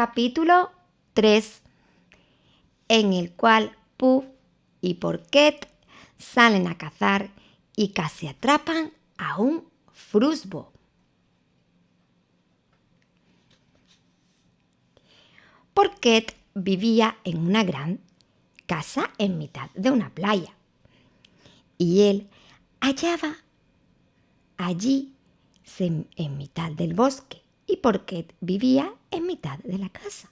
capítulo 3, en el cual Puff y Porquet salen a cazar y casi atrapan a un frusbo. Porquet vivía en una gran casa en mitad de una playa y él hallaba allí en mitad del bosque y Porquet vivía en mitad de la casa.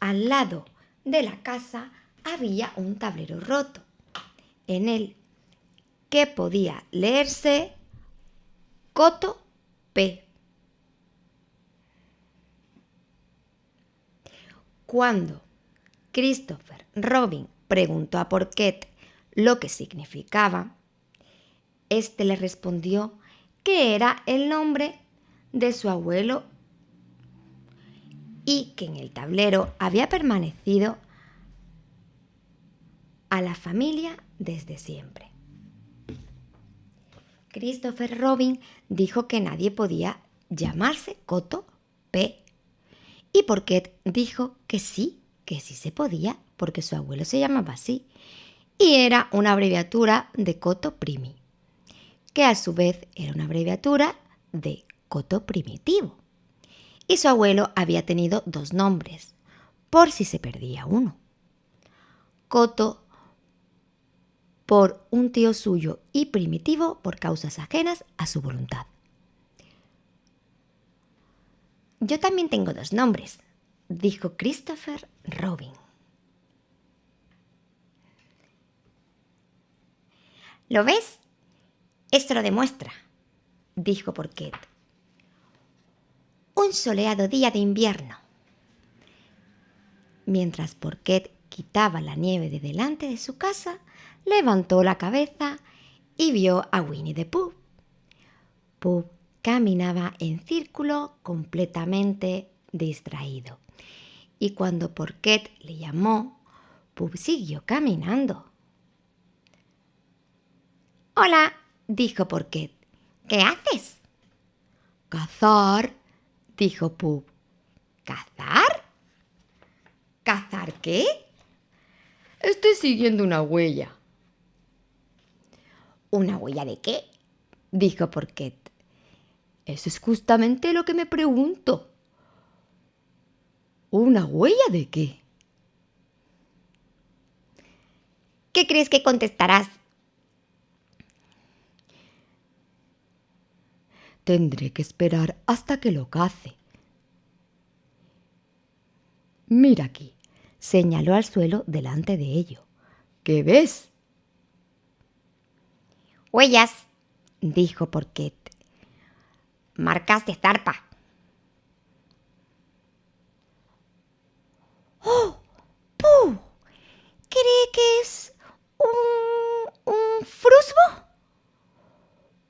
Al lado de la casa había un tablero roto en el que podía leerse Coto P. Cuando Christopher Robin preguntó a Porquet lo que significaba, este le respondió que era el nombre de su abuelo y que en el tablero había permanecido a la familia desde siempre. Christopher Robin dijo que nadie podía llamarse Coto P. Y Porquet dijo que sí se podía, porque su abuelo se llamaba así. Y era una abreviatura de Coto Primi, que a su vez era una abreviatura de Coto Primitivo. Y su abuelo había tenido dos nombres, por si se perdía uno. Coto por un tío suyo y Primitivo por causas ajenas a su voluntad. Yo también tengo dos nombres, dijo Christopher Robin. ¿Lo ves? Esto lo demuestra, dijo Porquet. Un soleado día de invierno. Mientras Porquet quitaba la nieve de delante de su casa, levantó la cabeza y vio a Winnie the Pooh. Pooh caminaba en círculo completamente distraído. Y cuando Porquet le llamó, Pooh siguió caminando. «Hola», dijo Porquet. «¿Qué haces?» «Cazar», dijo Pooh. «¿Cazar? ¿Cazar qué?» «Estoy siguiendo una huella». «¿Una huella de qué?» dijo Porquet. «Eso es justamente lo que me pregunto». ¿Una huella de qué? ¿Qué crees que contestarás? Tendré que esperar hasta que lo cace. Mira aquí, señaló al suelo delante de ello. ¿Qué ves? Huellas, dijo Porquet. Marcas de zarpa. ¡Oh! ¡Puh! ¿Cree que es un frusbo?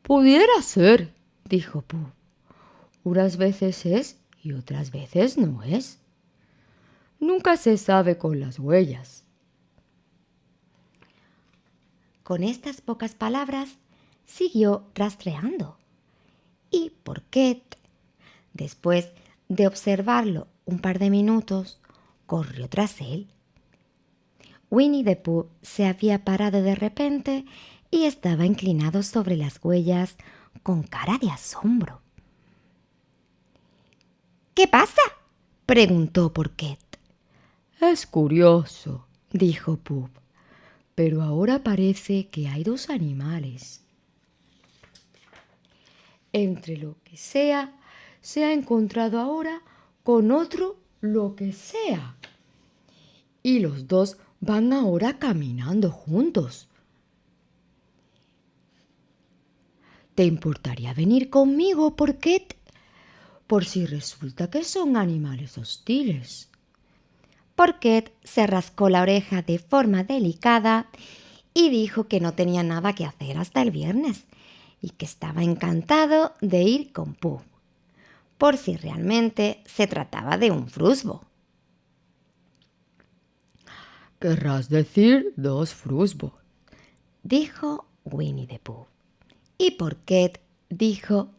Pudiera ser, dijo Pooh. Unas veces es y otras veces no es. Nunca se sabe con las huellas. Con estas pocas palabras siguió rastreando. Y Porquet, después de observarlo un par de minutos, corrió tras él. Winnie the Pooh se había parado de repente y estaba inclinado sobre las huellas con cara de asombro. ¿Qué pasa?, preguntó Porquet. Es curioso, dijo Pooh, pero ahora parece que hay dos animales. Entre lo que sea, se ha encontrado ahora con otro lo que sea. Y los dos van ahora caminando juntos. ¿Te importaría venir conmigo, Porquet? Por si resulta que son animales hostiles. Porquet se rascó la oreja de forma delicada y dijo que no tenía nada que hacer hasta el viernes y que estaba encantado de ir con Pooh, por si realmente se trataba de un frusbo. Querrás decir dos frusbos, dijo Winnie the Pooh. Y Porquet dijo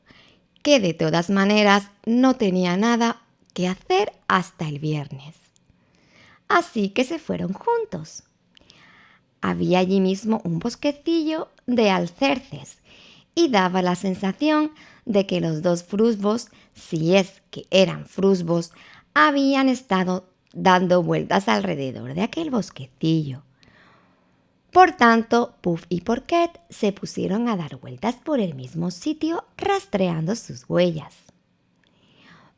que de todas maneras no tenía nada qué hacer hasta el viernes. Así que se fueron juntos. Había allí mismo un bosquecillo de alcerces y daba la sensación de que los dos frusbos, si es que eran frusbos, habían estado dando vueltas alrededor de aquel bosquecillo. Por tanto, Puff y Porquet se pusieron a dar vueltas por el mismo sitio rastreando sus huellas.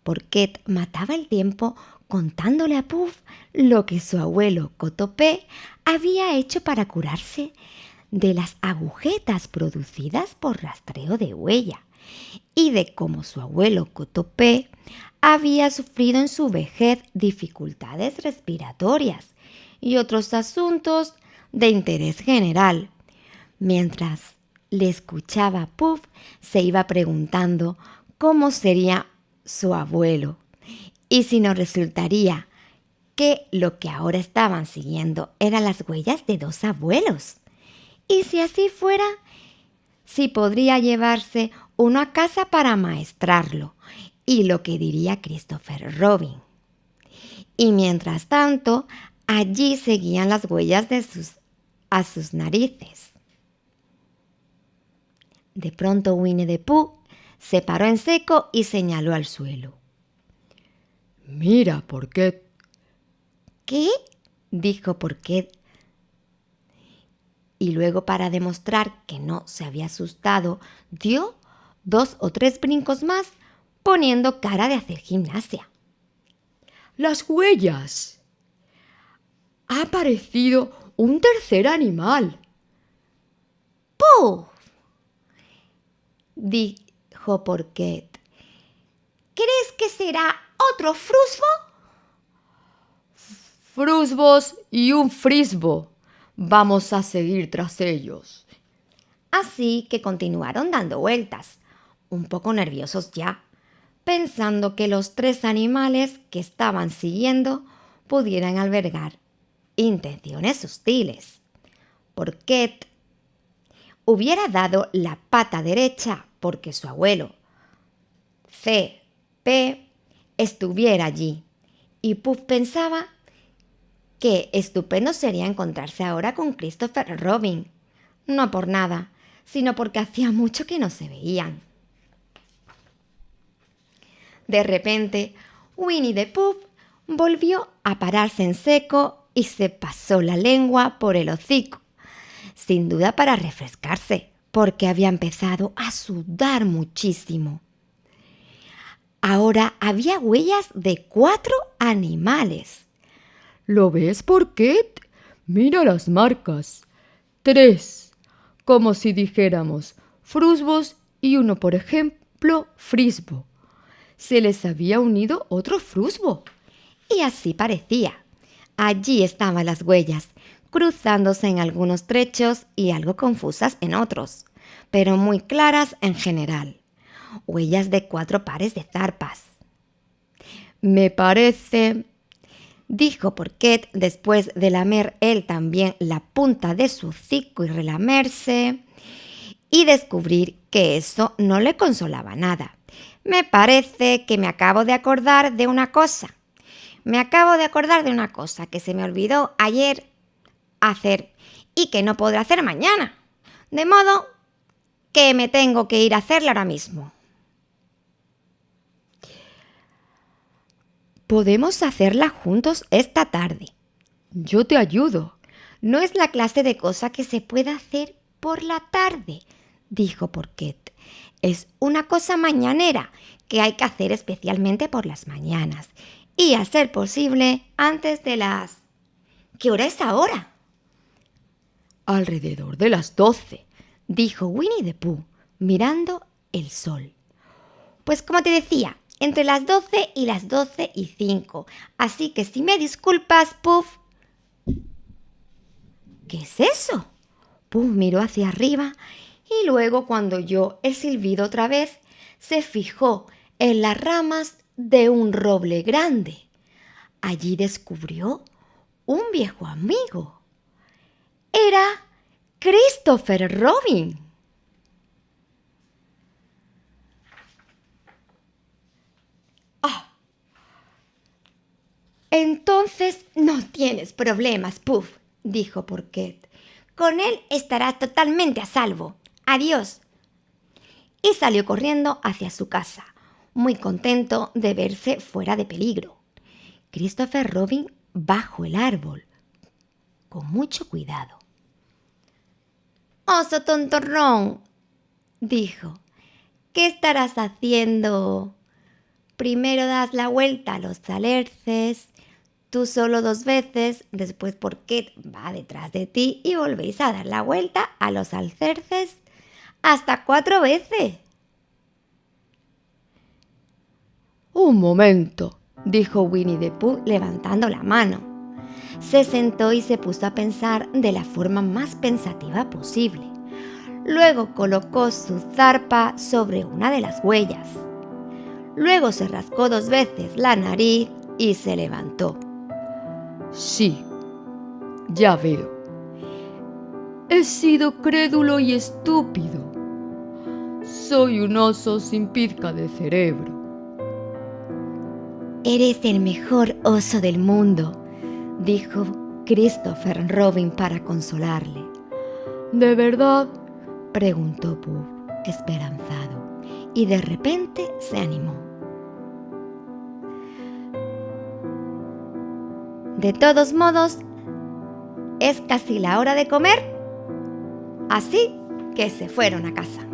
Porquet mataba el tiempo contándole a Puff lo que su abuelo Cotopé había hecho para curarse de las agujetas producidas por rastreo de huella y de cómo su abuelo Cotopé había sufrido en su vejez dificultades respiratorias y otros asuntos de interés general. Mientras le escuchaba a Puff, se iba preguntando cómo sería su abuelo y si nos resultaría que lo que ahora estaban siguiendo eran las huellas de dos abuelos. Y si así fuera, si podría llevarse uno a casa para maestrarlo, y lo que diría Christopher Robin. Y mientras tanto, allí seguían las huellas a sus narices. De pronto Winnie the Pooh se paró en seco y señaló al suelo. «Mira, Porquet». ¿Qué?, dijo Porquet. Y luego, para demostrar que no se había asustado, dio 2 o 3 brincos más, poniendo cara de hacer gimnasia. «Las huellas. Ha aparecido un tercer animal». ¡Puff!, dijo Porquet. ¿Crees que será otro frusbo? «Frusbos y un frisbo. Vamos a seguir tras ellos». Así que continuaron dando vueltas, un poco nerviosos ya, pensando que los 3 animales que estaban siguiendo pudieran albergar intenciones hostiles. Porquet hubiera dado la pata derecha porque su abuelo C.P. estuviera allí, y Puff pensaba que estupendo sería encontrarse ahora con Christopher Robin, no por nada, sino porque hacía mucho que no se veían. De repente, Winnie the Pooh volvió a pararse en seco y se pasó la lengua por el hocico, sin duda para refrescarse, porque había empezado a sudar muchísimo. Ahora había huellas de 4 animales. ¿Lo ves, Porquet? Mira las marcas. 3, como si dijéramos frusbos y uno, por ejemplo, frisbo. Se les había unido otro frusbo. Y así parecía. Allí estaban las huellas, cruzándose en algunos trechos y algo confusas en otros, pero muy claras en general. Huellas de 4 pares de zarpas. Me parece, dijo Porquet después de lamer él también la punta de su hocico y relamerse, y descubrir que eso no le consolaba nada. Me parece que me acabo de acordar de una cosa. Me acabo de acordar de una cosa que se me olvidó ayer hacer y que no podré hacer mañana. De modo que me tengo que ir a hacerla ahora mismo. Podemos hacerla juntos esta tarde. Yo te ayudo. No es la clase de cosa que se puede hacer por la tarde, dijo Porquet. Es una cosa mañanera que hay que hacer especialmente por las mañanas y, a ser posible, antes de las... ¿Qué hora es ahora? Alrededor de las 12, dijo Winnie the Pooh, mirando el sol. Pues como te decía, entre las 12 y las 12:05. Así que si me disculpas, Puff... ¿Qué es eso? Puff miró hacia arriba y luego, cuando oyó el silbido otra vez, se fijó en las ramas de un roble grande. Allí descubrió un viejo amigo. Era Christopher Robin. Entonces no tienes problemas, Puff, dijo Porquet. Con él estarás totalmente a salvo. Adiós. Y salió corriendo hacia su casa, muy contento de verse fuera de peligro. Christopher Robin bajo el árbol, con mucho cuidado. «Oso tontorrón», dijo, «¿qué estarás haciendo? Primero das la vuelta a los alerces, tú solo 2 veces, después Porquet va detrás de ti y volvéis a dar la vuelta a los alerces hasta 4 veces». Un momento, dijo Winnie the Pooh levantando la mano. Se sentó y se puso a pensar de la forma más pensativa posible. Luego colocó su zarpa sobre una de las huellas. Luego se rascó 2 veces la nariz y se levantó. Sí, ya veo. He sido crédulo y estúpido. Soy un oso sin pizca de cerebro. Eres el mejor oso del mundo, dijo Christopher Robin para consolarle. ¿De verdad?, preguntó Puff, esperanzado, y de repente se animó. De todos modos, es casi la hora de comer, así que se fueron a casa.